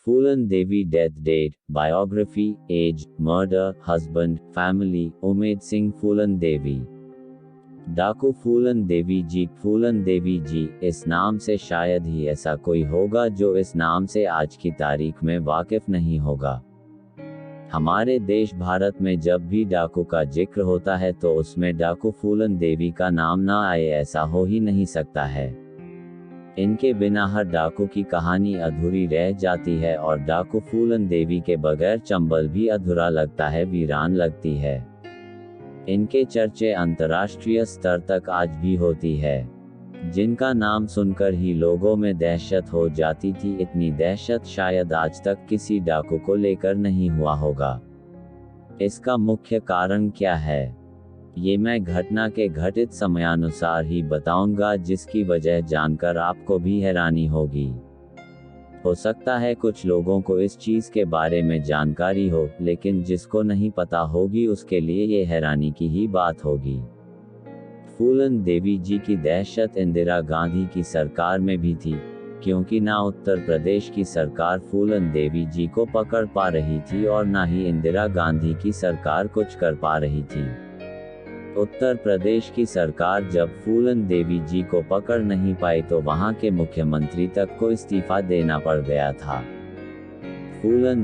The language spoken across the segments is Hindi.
फूलन Devi death date, biography, age, murder, husband, family, Umed Singh Phoolan Devi. डाकू फूलन देवी जी। फूलन देवी जी, इस नाम से शायद ही ऐसा कोई होगा जो इस नाम से आज की तारीख में वाकिफ नहीं होगा। हमारे देश भारत में जब भी डाकू का जिक्र होता है तो उसमें डाकू फूलन देवी का नाम ना आए ऐसा हो ही नहीं सकता है। इनके बिना हर डाकू की कहानी अधूरी रह जाती है और डाकू फूलन देवी के बगैर चंबल भी अधूरा लगता है, वीरान लगती है। इनके चर्चे अंतर्राष्ट्रीय स्तर तक आज भी होती है, जिनका नाम सुनकर ही लोगों में दहशत हो जाती थी। इतनी दहशत शायद आज तक किसी डाकू को लेकर नहीं हुआ होगा। इसका मुख्य कारण क्या है, ये मैं घटना के घटित समयानुसार ही बताऊंगा, जिसकी वजह जानकर आपको भी हैरानी होगी। हो सकता है कुछ लोगों को इस चीज के बारे में जानकारी हो, लेकिन जिसको नहीं पता होगी उसके लिए ये हैरानी की ही बात होगी। फूलन देवी जी की दहशत इंदिरा गांधी की सरकार में भी थी, क्योंकि ना उत्तर प्रदेश की सरकार फूलन देवी जी को पकड़ पा रही थी और ना ही इंदिरा गांधी की सरकार कुछ कर पा रही थी। उत्तर प्रदेश की सरकार जब फूलन देवी जी को पकड़ नहीं पाई तो वहां के मुख्यमंत्री तक को इस्तीफा देना पड़ गया था। फूलन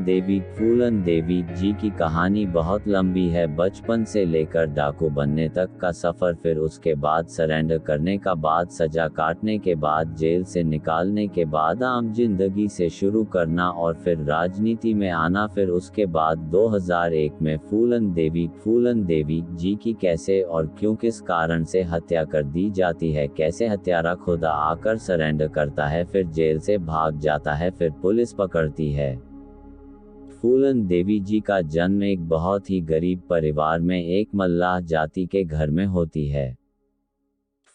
देवी जी की कहानी बहुत लंबी है, बचपन से लेकर डाकू बनने तक का सफर, फिर उसके बाद सरेंडर करने का बाद, सजा काटने के बाद, जेल से निकालने के बाद आम जिंदगी से शुरू करना और फिर राजनीति में आना, फिर उसके बाद 2001 में फूलन देवी जी की कैसे और क्यों किस कारण से हत्या कर दी जाती है, कैसे हत्यारा खुद आकर सरेंडर करता है, फिर जेल से भाग जाता है, फिर पुलिस पकड़ती है। फूलन देवी जी का जन्म एक बहुत ही गरीब परिवार में एक मल्लाह जाति के घर में होती है।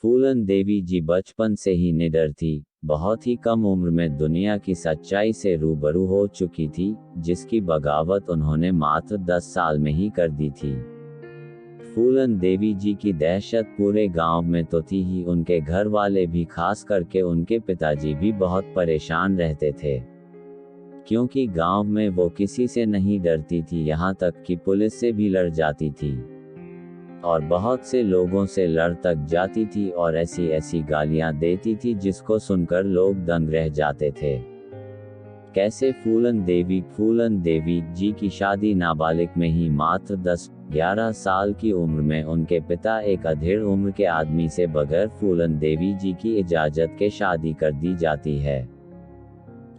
फूलन देवी जी बचपन से ही निडर थी, बहुत ही कम उम्र में दुनिया की सच्चाई से रूबरू हो चुकी थी, जिसकी बगावत उन्होंने मात्र 10 साल में ही कर दी थी। फूलन देवी जी की दहशत पूरे गांव में तो थी ही, उनके घर वाले भी, खास करके उनके पिताजी भी बहुत परेशान रहते थे, क्योंकि गांव में वो किसी से नहीं डरती थी, यहाँ तक कि पुलिस से भी लड़ जाती थी और बहुत से लोगों से लड़ तक जाती थी और ऐसी ऐसी गालियां देती थी जिसको सुनकर लोग दंग रह जाते थे। कैसे फूलन देवी जी की शादी नाबालिग में ही मात्र 10-11 साल की उम्र में उनके पिता एक अधेड़ उम्र के आदमी से बगैर फूलन देवी जी की इजाजत के शादी कर दी जाती है।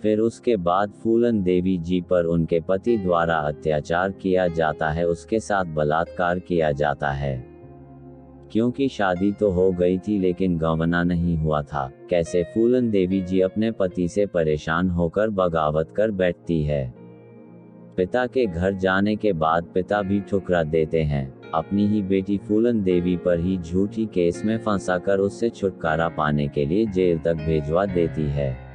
फिर उसके बाद फूलन देवी जी पर उनके पति द्वारा अत्याचार किया जाता है, उसके साथ बलात्कार किया जाता है, क्योंकि शादी तो हो गई थी लेकिन गंवाना नहीं हुआ था। कैसे फूलन देवी जी अपने पति से परेशान होकर बगावत कर बैठती है। पिता के घर जाने के बाद पिता भी ठुकरा देते हैं, अपनी ही बेटी फूलन देवी पर ही झूठी केस में फंसाकर उससे छुटकारा पाने के लिए जेल तक भेजवा देती है।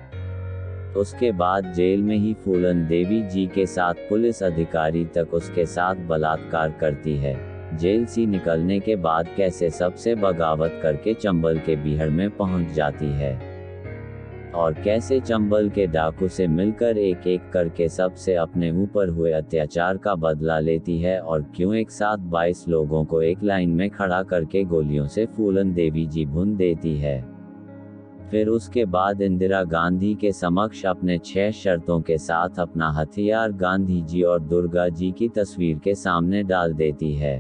उसके बाद जेल में ही फूलन देवी जी के साथ पुलिस अधिकारी तक उसके साथ बलात्कार करती है। जेल से निकलने के बाद कैसे सबसे बगावत करके चंबल के बीहड़ में पहुंच जाती है और कैसे चंबल के डाकू से मिलकर एक एक करके सबसे अपने ऊपर हुए अत्याचार का बदला लेती है और क्यों एक साथ 22 लोगों को एक लाइन में खड़ा करके गोलियों से फूलन देवी जी भून देती है। फिर उसके बाद इंदिरा गांधी के समक्ष अपने 6 शर्तों के साथ अपना हथियार गांधी जी और दुर्गा जी की तस्वीर के सामने डाल देती है।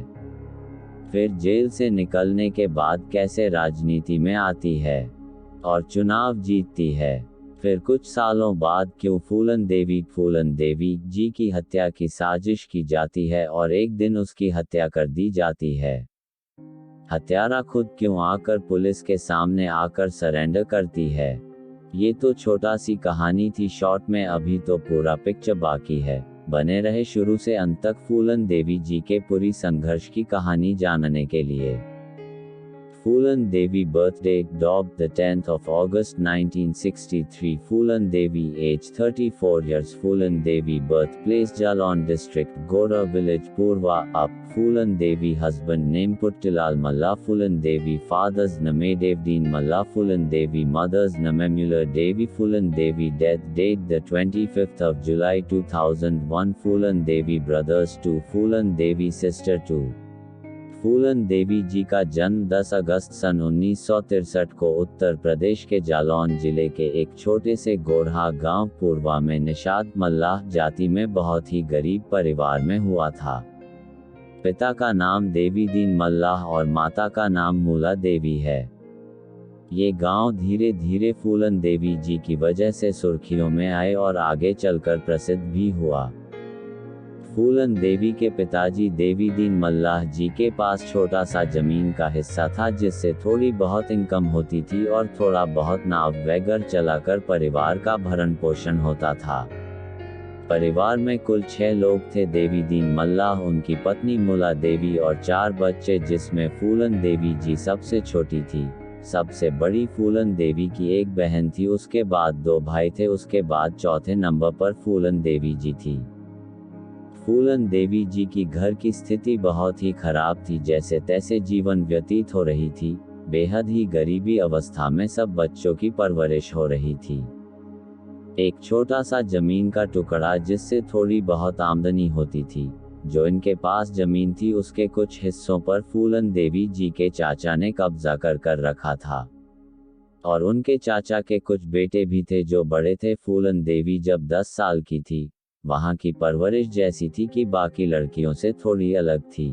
फिर जेल से निकलने के बाद कैसे राजनीति में आती है और चुनाव जीतती है। फिर कुछ सालों बाद क्यों फूलन देवी जी की हत्या की साजिश की जाती है और एक दिन उसकी हत्या कर दी जाती है। हत्यारा खुद क्यों आकर पुलिस के सामने आकर सरेंडर करती है। ये तो छोटा सी कहानी थी शॉर्ट में, अभी तो पूरा पिक्चर बाकी है। बने रहे शुरू से अंत तक फूलन देवी जी के पूरी संघर्ष की कहानी जानने के लिए। Phulan Devi birthday, Dob, the 10th of August 1963. Phulan Devi, age 34 years. Phulan Devi birthplace Jalon district, Gora village, Purva, up. Phulan Devi husband name Puttilal Malla. Phulan Devi fathers name Devdeen Malla. Phulan Devi mothers name Muller Devi. Phulan Devi death date the 25th of July 2001. Phulan Devi brothers 2. Phulan Devi sister 2. फूलन देवी जी का जन्म 10 अगस्त सन 1963 को उत्तर प्रदेश के जालौन जिले के एक छोटे से गोरहा गांव पूर्वा में निषाद मल्लाह जाति में बहुत ही गरीब परिवार में हुआ था। पिता का नाम देवीदीन मल्लाह और माता का नाम मूला देवी है। ये गांव धीरे धीरे फूलन देवी जी की वजह से सुर्खियों में आए और आगे चलकर प्रसिद्ध भी हुआ। फूलन देवी के पिताजी देवीदीन मल्लाह जी के पास छोटा सा जमीन का हिस्सा था जिससे थोड़ी बहुत इनकम होती थी और थोड़ा बहुत नाव वगैरह चलाकर परिवार का भरण पोषण होता था। परिवार में कुल 6 लोग थे। देवीदीन मल्लाह, उनकी पत्नी मूला देवी और 4 बच्चे जिसमें फूलन देवी जी सबसे छोटी थी। सबसे बड़ी फूलन देवी की एक बहन थी, उसके बाद 2 भाई थे, उसके बाद चौथे नंबर पर फूलन देवी जी थी। फूलन देवी जी की घर की स्थिति बहुत ही खराब थी, जैसे तैसे जीवन व्यतीत हो रही थी। बेहद ही गरीबी अवस्था में सब बच्चों की परवरिश हो रही थी। एक छोटा सा जमीन का टुकड़ा जिससे थोड़ी बहुत आमदनी होती थी। जो इनके पास जमीन थी उसके कुछ हिस्सों पर फूलन देवी जी के चाचा ने कब्जा कर रखा था और उनके चाचा के कुछ बेटे भी थे जो बड़े थे। फूलन देवी जब 10 साल की थी, वहां की परवरिश जैसी थी कि बाकी लड़कियों से थोड़ी अलग थी।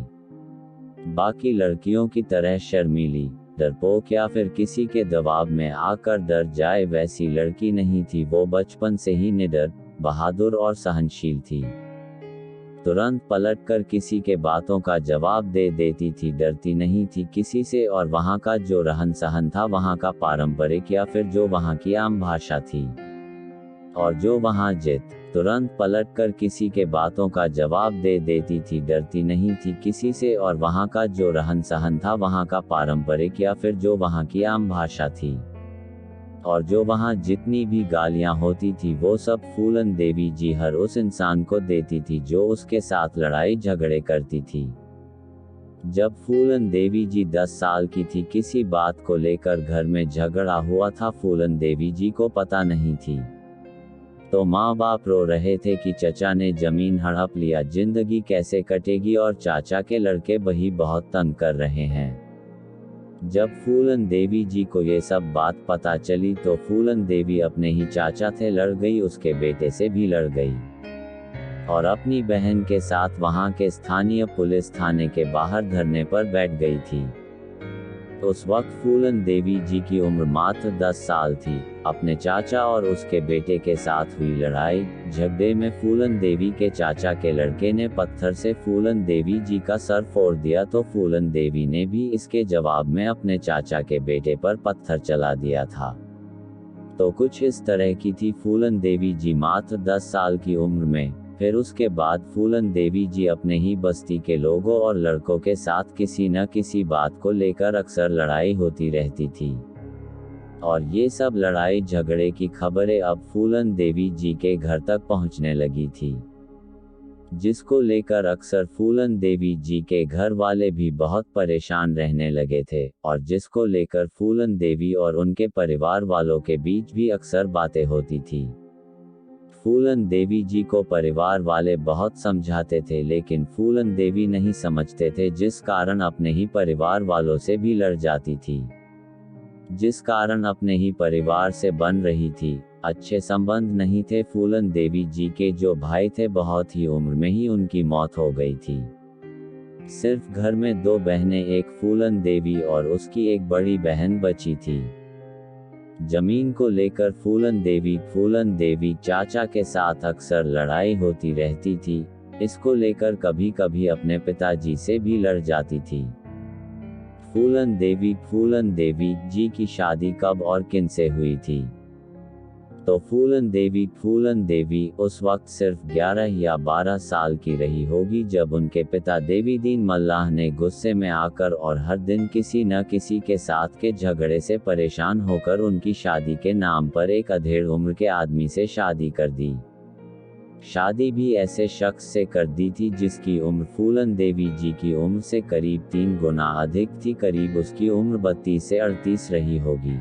बाकी लड़कियों की तरह शर्मीली, डरपोक या फिर किसी के दबाव में आकर डर जाए वैसी लड़की नहीं थी। वो बचपन से ही निडर, बहादुर और सहनशील थी। तुरंत पलटकर किसी के बातों का जवाब दे देती थी, डरती नहीं थी किसी से। और वहां का जो रहन सहन था, वहां का पारंपरिक या फिर जो वहां की आम भाषा थी और जो वहां जित, तुरंत पलटकर किसी के बातों का जवाब दे देती थी, डरती नहीं थी किसी से। और वहां का जो रहन सहन था, वहां का पारंपरिक या फिर जो वहां की आम भाषा थी और जो वहां जितनी भी गालियां होती थी वो सब फूलन देवी जी हर उस इंसान को देती थी जो उसके साथ लड़ाई झगड़े करती थी। जब फूलन देवी जी 10 साल की थी, किसी बात को लेकर घर में झगड़ा हुआ था। फूलन देवी जी को पता नहीं थी तो माँ बाप रो रहे थे कि चचा ने जमीन हड़प लिया, जिंदगी कैसे कटेगी और चाचा के लड़के वही बहुत तंग कर रहे हैं। जब फूलन देवी जी को ये सब बात पता चली तो फूलन देवी अपने ही चाचा थे लड़ गई, उसके बेटे से भी लड़ गई और अपनी बहन के साथ वहां के स्थानीय पुलिस थाने के बाहर धरने पर बैठ गई थी। उस वक्त फूलन देवी जी की उम्र मात्र 10 साल थी। अपने चाचा और उसके बेटे के साथ हुई लड़ाई झगड़े में फूलन देवी के चाचा के लड़के ने पत्थर से फूलन देवी जी का सर फोड़ दिया तो फूलन देवी ने भी इसके जवाब में अपने चाचा के बेटे पर पत्थर चला दिया था। तो कुछ इस तरह की थी फूलन देवी जी मात्र 10 साल की उम्र में। फिर उसके बाद फूलन देवी जी अपने ही बस्ती के लोगों और लड़कों के साथ किसी न किसी बात को लेकर अक्सर लड़ाई होती रहती थी और ये सब लड़ाई झगड़े की खबरें अब फूलन देवी जी के घर तक पहुंचने लगी थी, जिसको लेकर अक्सर फूलन देवी जी के घर वाले भी बहुत परेशान रहने लगे थे और जिसको लेकर फूलन देवी और उनके परिवार वालों के बीच भी अक्सर बातें होती थी। फूलन देवी जी को परिवार वाले बहुत समझाते थे लेकिन फूलन देवी नहीं समझते थे, जिस कारण अपने ही परिवार वालों से भी लड़ जाती थी, जिस कारण अपने ही परिवार से बन रही थी। अच्छे संबंध नहीं थे फूलन देवी जी के। जो भाई थे बहुत ही उम्र में ही उनकी मौत हो गई थी। सिर्फ घर में 2 बहनें, एक फूलन देवी और उसकी एक बड़ी बहन बची थी। जमीन को लेकर फूलन देवी चाचा के साथ अक्सर लड़ाई होती रहती थी। इसको लेकर कभी कभी अपने पिताजी से भी लड़ जाती थी। फूलन देवी जी की शादी कब और किन से हुई थी? तो फूलन देवी उस वक्त सिर्फ 11 या 12 साल की रही होगी जब उनके पिता देवीदीन मल्लाह ने गुस्से में आकर और हर दिन किसी न किसी के साथ के झगड़े से परेशान होकर उनकी शादी के नाम पर एक अधेड़ उम्र के आदमी से शादी कर दी। शादी भी ऐसे शख्स से कर दी थी जिसकी उम्र फूलन देवी जी की उम्र से करीब 3 गुना अधिक थी, करीब उसकी उम्र 32 से 38 रही होगी।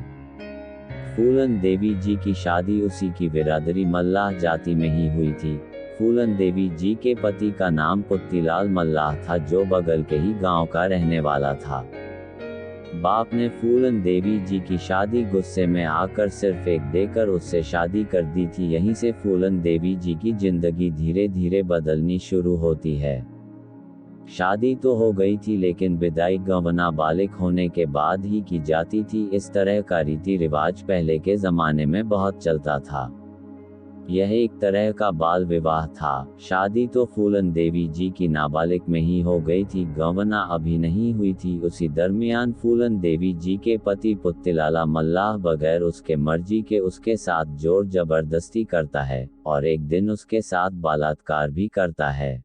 फूलन देवी जी की शादी उसी की बिरादरी मल्लाह जाति में ही हुई थी। फूलन देवी जी के पति का नाम पुत्तीलाल मल्लाह था जो बगल के ही गांव का रहने वाला था। बाप ने फूलन देवी जी की शादी गुस्से में आकर सिर्फ एक देकर उससे शादी कर दी थी। यहीं से फूलन देवी जी की जिंदगी धीरे धीरे बदलनी शुरू होती है। शादी तो हो गई थी लेकिन विदाई गवना बालिग होने के बाद ही की जाती थी। इस तरह का रीति रिवाज पहले के जमाने में बहुत चलता था। यह एक तरह का बाल विवाह था। शादी तो फूलन देवी जी की नाबालिग में ही हो गई थी, गवना अभी नहीं हुई थी। उसी दरमियान फूलन देवी जी के पति पुत्तीलाला मल्लाह बगैर उसके मर्जी के उसके साथ जोर जबरदस्ती करता है और एक दिन उसके साथ बलात्कार भी करता है।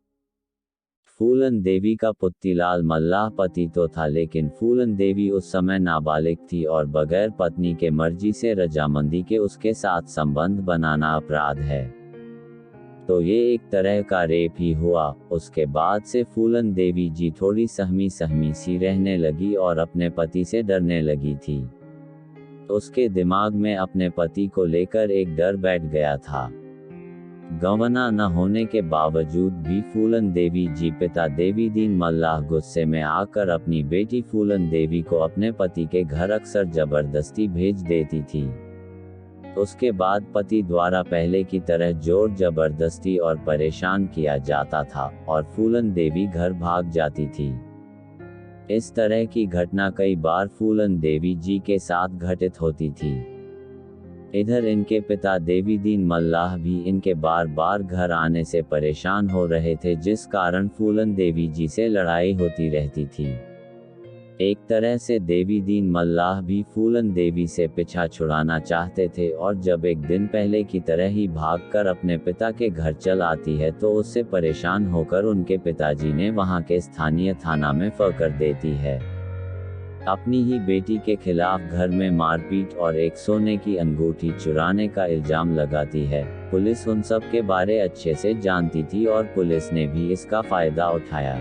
फूलन देवी का पुत्तीलाल मल्लाह पति तो था लेकिन फूलन देवी उस समय नाबालिग थी और बगैर पत्नी के मर्जी से रजामंदी के उसके साथ संबंध बनाना अपराध है। तो ये एक तरह का रेप ही हुआ। उसके बाद से फूलन देवी जी थोड़ी सहमी सी रहने लगी और अपने पति से डरने लगी थी। उसके दिमाग में अपने पति को लेकर एक डर बैठ गया था। गवना न होने के बावजूद भी फूलन देवी जी पिता देवीदीन मल्लाह गुस्से में आकर अपनी बेटी फूलन देवी को अपने पति के घर अक्सर जबरदस्ती भेज देती थी। उसके बाद पति द्वारा पहले की तरह जोर जबरदस्ती और परेशान किया जाता था और फूलन देवी घर भाग जाती थी। इस तरह की घटना कई बार फूलन देवी जी के साथ घटित होती थी। इधर इनके पिता देवीदीन मल्लाह भी इनके बार बार घर आने से परेशान हो रहे थे, जिस कारण फूलन देवी जी से लड़ाई होती रहती थी। एक तरह से देवीदीन मल्लाह भी फूलन देवी से पीछा छुड़ाना चाहते थे और जब एक दिन पहले की तरह ही भागकर अपने पिता के घर चल आती है तो उससे परेशान होकर उनके पिताजी ने वहां के स्थानीय थाना में कर देती है। अपनी ही बेटी के खिलाफ घर में मारपीट और एक सोने की अंगूठी चुराने का इल्जाम लगाती है। पुलिस उन सब के बारे अच्छे से जानती थी और पुलिस ने भी इसका फायदा उठाया।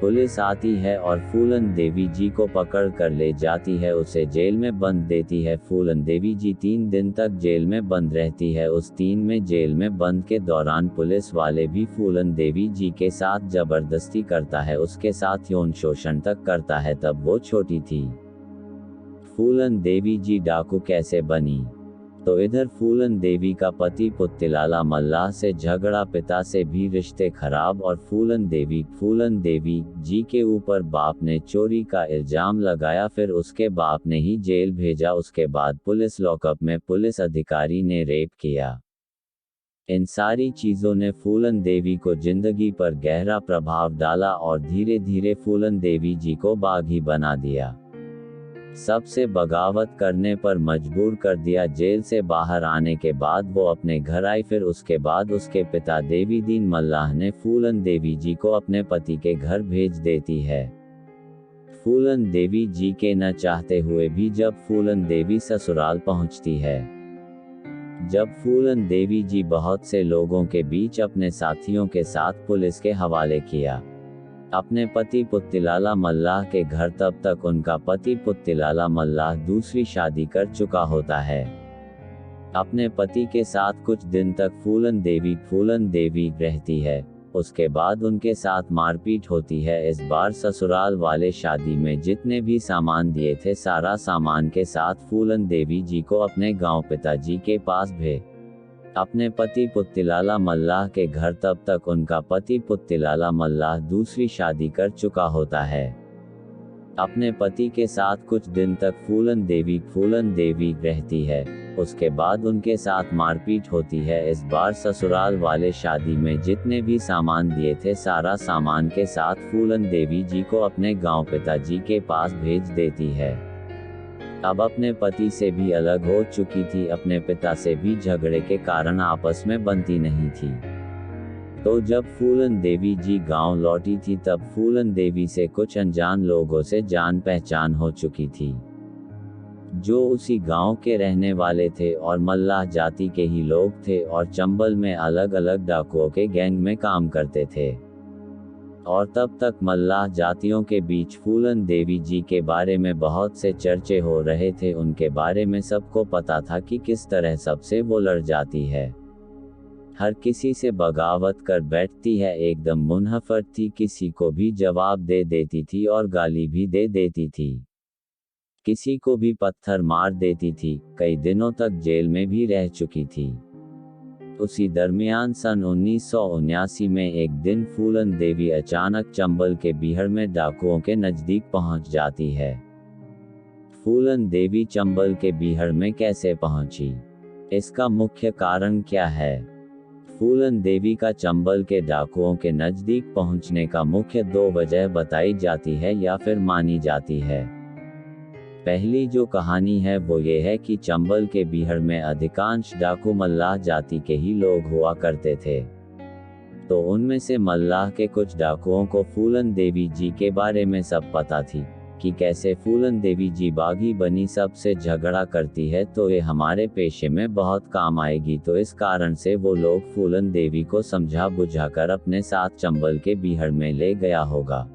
पुलिस आती है और फूलन देवी जी को पकड़ कर ले जाती है, उसे जेल में बंद देती है। फूलन देवी जी 3 दिन तक जेल में बंद रहती है। उस 3 में जेल में बंद के दौरान पुलिस वाले भी फूलन देवी जी के साथ जबरदस्ती करता है, उसके साथ यौन शोषण तक करता है। तब वो छोटी थी। फूलन देवी जी डाकू कैसे बनी? तो इधर फूलन देवी का पति पुत्तीलाला मल्लाह से झगड़ा, पिता से भी रिश्ते खराब और फूलन देवी जी के ऊपर बाप ने चोरी का इल्जाम लगाया। फिर उसके बाप ने ही जेल भेजा। उसके बाद पुलिस लॉकअप में पुलिस अधिकारी ने रेप किया। इन सारी चीजों ने फूलन देवी को जिंदगी पर गहरा प्रभाव डाला और धीरे धीरे फूलन देवी जी को बागी बना दिया। सबसे बगावत करने पर मजबूर कर दिया। जेल से बाहर आने के बाद वो अपने घर आई। फिर उसके बाद उसके पिता देवीदीन मल्लाह ने फूलन देवी जी को अपने पति के घर भेज देती है। फूलन देवी जी के न चाहते हुए भी जब फूलन देवी ससुराल पहुंचती है, जब फूलन देवी जी बहुत से लोगों के बीच अपने साथियों के साथ पुलिस के हवाले किया अपने पति पुत्तीलाला मल्लाह के घर, तब तक उनका पति पुत्तीलाला मल्लाह दूसरी शादी कर चुका होता है। अपने पति के साथ कुछ दिन तक फूलन देवी रहती है। उसके बाद उनके साथ मारपीट होती है। इस बार ससुराल वाले शादी में जितने भी सामान दिए थे, सारा सामान के साथ फूलन देवी जी को अपने गांव पिताजी के पास भेज अपने पति पुत्तीलाला मल्लाह के घर। तब तक उनका पति पुत्तीलाला मल्लाह दूसरी शादी कर चुका होता है। अपने पति के साथ कुछ दिन तक फूलन देवी रहती है। उसके बाद उनके साथ मारपीट होती है। इस बार ससुराल वाले शादी में जितने भी सामान दिए थे, सारा सामान के साथ फूलन देवी जी को अपने गांव पिताजी के पास भेज देती है। अब अपने पति से भी अलग हो चुकी थी, अपने पिता से भी झगड़े के कारण आपस में बनती नहीं थी। तो जब फूलन देवी जी गांव लौटी थी तब फूलन देवी से कुछ अनजान लोगों से जान पहचान हो चुकी थी, जो उसी गांव के रहने वाले थे और मल्लाह जाति के ही लोग थे और चंबल में अलग अलग डाकुओं के गैंग में काम करते थे। और तब तक मल्लाह जातियों के बीच फूलन देवी जी के बारे में बहुत से चर्चे हो रहे थे। उनके बारे में सबको पता था कि किस तरह सबसे वो लड़ जाती है, हर किसी से बगावत कर बैठती है, एकदम मुनहफर थी, किसी को भी जवाब दे देती थी और गाली भी दे देती थी, किसी को भी पत्थर मार देती थी, कई दिनों तक जेल में भी रह चुकी थी। उसी दरमियान सन 1979 में एक दिन फूलन देवी अचानक चंबल के बीहड़ में डाकुओं के नजदीक पहुंच जाती है। फूलन देवी चंबल के बीहड़ में कैसे पहुंची? इसका मुख्य कारण क्या है? फूलन देवी का चंबल के डाकुओं के नजदीक पहुंचने का मुख्य दो वजह बताई जाती है या फिर मानी जाती है। पहली जो कहानी है वो ये है कि चंबल के बीहड़ में अधिकांश डाकू मल्लाह जाति के ही लोग हुआ करते थे। तो उनमें से मल्लाह के कुछ डाकुओं को फूलन देवी जी के बारे में सब पता थी कि कैसे फूलन देवी जी बागी बनी सबसे झगड़ा करती है, तो ये हमारे पेशे में बहुत काम आएगी। तो इस कारण से वो लोग फूलन देवी को समझा बुझाकर अपने साथ चंबल के बीहड़ में ले गया होगा।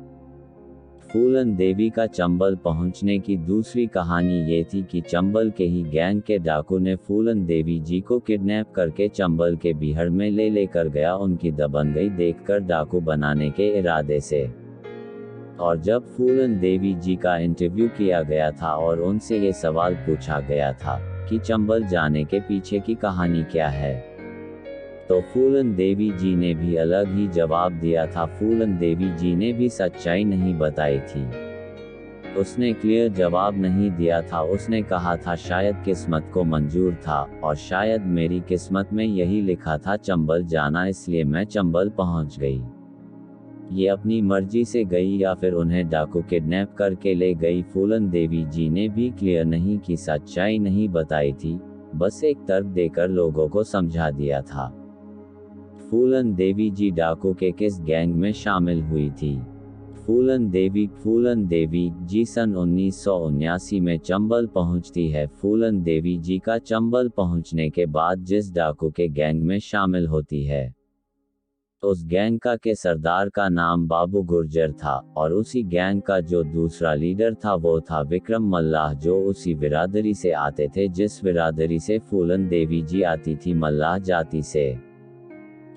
फूलन देवी का चंबल पहुंचने की दूसरी कहानी ये थी कि चंबल के ही गैंग के डाकू ने फूलन देवी जी को किडनैप करके चंबल के बीहड़ में ले लेकर गया, उनकी दबंगई देखकर डाकू बनाने के इरादे से। और जब फूलन देवी जी का इंटरव्यू किया गया था और उनसे ये सवाल पूछा गया था कि चंबल जाने के पीछे की कहानी क्या है, तो फूलन देवी जी ने भी अलग ही जवाब दिया था। फूलन देवी जी ने भी सच्चाई नहीं बताई थी, उसने क्लियर जवाब नहीं दिया था। उसने कहा था शायद किस्मत को मंजूर था और शायद मेरी किस्मत में यही लिखा था चंबल जाना, इसलिए मैं चंबल पहुंच गई। ये अपनी मर्जी से गई या फिर उन्हें डाकू किडनैप करके ले गई, फूलन देवी जी ने भी क्लियर नहीं की, सच्चाई नहीं बताई थी, बस एक तर्क देकर लोगों को समझा दिया था। फूलन देवी जी डाकू के किस गैंग में शामिल हुई थी? फूलन देवी जी सन 1979 में चंबल पहुंचती है। फूलन देवी जी का चंबल पहुंचने के बाद जिस डाकू के गैंग में शामिल होती है, उस गैंग के सरदार का नाम बाबू गुर्जर था और उसी गैंग का जो दूसरा लीडर था वो था विक्रम मल्लाह, जो उसी बिरादरी से आते थे जिस बिरादरी से फूलन देवी जी आती थी, मल्लाह जाति से।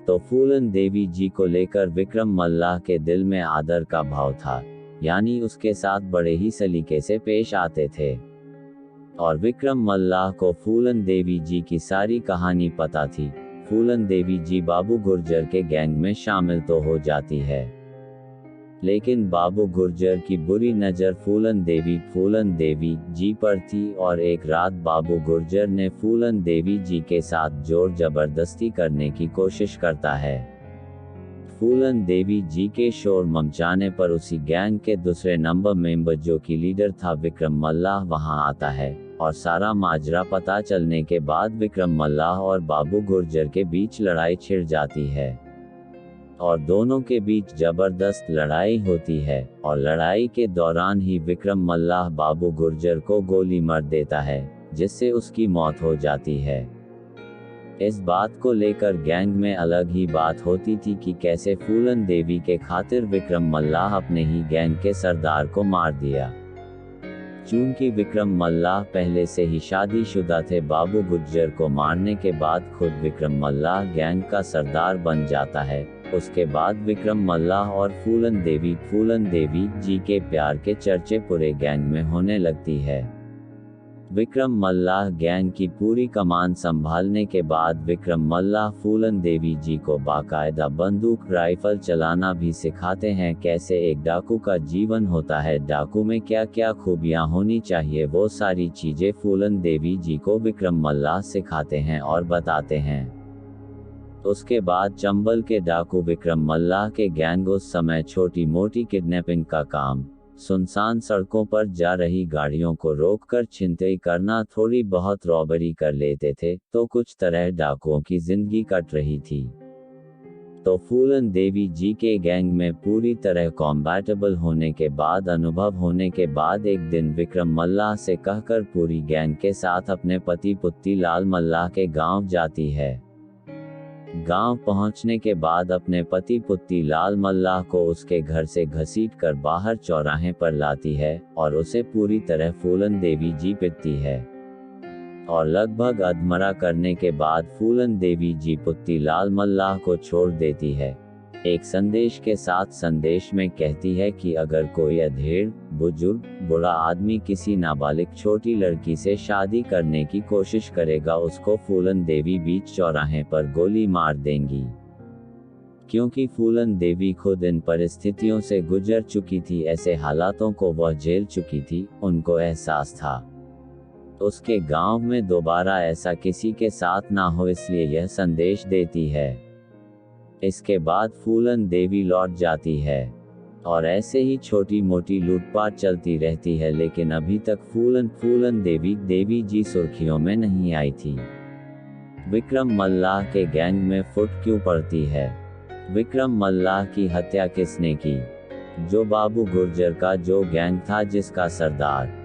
तो फूलन देवी जी को लेकर विक्रम मल्लाह के दिल में आदर का भाव था, यानी उसके साथ बड़े ही सलीके से पेश आते थे। और विक्रम मल्लाह को फूलन देवी जी की सारी कहानी पता थी। फूलन देवी जी बाबू गुर्जर के गैंग में शामिल तो हो जाती है, लेकिन बाबू गुर्जर की बुरी नज़र फूलन देवी जी पर थी और एक रात बाबू गुर्जर ने फूलन देवी जी के साथ जोर जबरदस्ती करने की कोशिश करता है। फूलन देवी जी के शोर मचाने पर उसी गैंग के दूसरे नंबर मेंबर जो कि लीडर था विक्रम मल्लाह वहां आता है और सारा माजरा पता चलने के बाद विक्रम मल्लाह और बाबू गुर्जर के बीच लड़ाई छिड़ जाती है और दोनों के बीच जबरदस्त लड़ाई होती है और लड़ाई के दौरान ही विक्रम मल्लाह बाबू गुर्जर को गोली मार देता है, जिससे उसकी मौत हो जाती है। इस बात को लेकर गैंग में अलग ही बात होती थी कि कैसे फूलन देवी के खातिर विक्रम मल्लाह अपने ही गैंग के सरदार को मार दिया। चूंकि विक्रम मल्लाह पहले से ही शादीशुदा थे, बाबू गुर्जर को मारने के बाद खुद विक्रम मल्लाह गैंग का सरदार बन जाता है। उसके बाद विक्रम मल्लाह और फूलन देवी जी के प्यार के चर्चे पूरे गैंग में होने लगती है। विक्रम मल्लाह गैंग की पूरी कमान संभालने के बाद विक्रम मल्लाह फूलन देवी जी को बाकायदा बंदूक राइफल चलाना भी सिखाते हैं। कैसे एक डाकू का जीवन होता है, डाकू में क्या क्या खूबियां होनी चाहिए, वो सारी चीजें फूलन देवी जी को विक्रम मल्लाह सिखाते हैं और बताते हैं। उसके बाद चंबल के डाकू विक्रम मल्लाह के गैंग उस समय छोटी मोटी किडनैपिंग का काम सुनसान सड़कों पर जा रही गाड़ियों को रोककर छिनतई करना, थोड़ी बहुत रॉबरी कर लेते थे, तो कुछ तरह डाकुओं की जिंदगी कट रही थी। तो फूलन देवी जी के गैंग में पूरी तरह कॉम्बैटेबल होने के बाद, अनुभव होने के बाद, एक दिन विक्रम मल्लाह से कहकर पूरी गैंग के साथ अपने पति पुत्ती लाल मल्लाह के गांव जाती है। गांव पहुंचने के बाद अपने पति पुत्ती लाल मल्लाह को उसके घर से घसीट कर बाहर चौराहे पर लाती है और उसे पूरी तरह फूलन देवी जी पीटती है। और लगभग अधमरा करने के बाद फूलन देवी जी पुत्ती लाल मल्लाह को छोड़ देती है। एक संदेश के साथ संदेश में कहती है कि अगर कोई अधेड़, बुजुर्ग, बुरा आदमी किसी नाबालिग छोटी लड़की से शादी करने की कोशिश करेगा, उसको फूलन देवी बीच चौराहे पर गोली मार देंगी। क्योंकि फूलन देवी खुद इन परिस्थितियों से गुजर चुकी थी, ऐसे हालातों को वह झेल चुकी थी, उनको एहसास था उसके गांव में दोबारा ऐसा किसी के साथ ना हो, इसलिए यह संदेश देती है। इसके बाद फूलन देवी लौट जाती है और ऐसे ही छोटी मोटी लूटपाट चलती रहती है, लेकिन अभी तक फूलन देवी जी सुर्खियों में नहीं आई थी। विक्रम मल्लाह के गैंग में फुट क्यों पड़ती है? विक्रम मल्लाह की हत्या किसने की? जो बाबू गुर्जर का जो गैंग था, जिसका सरदार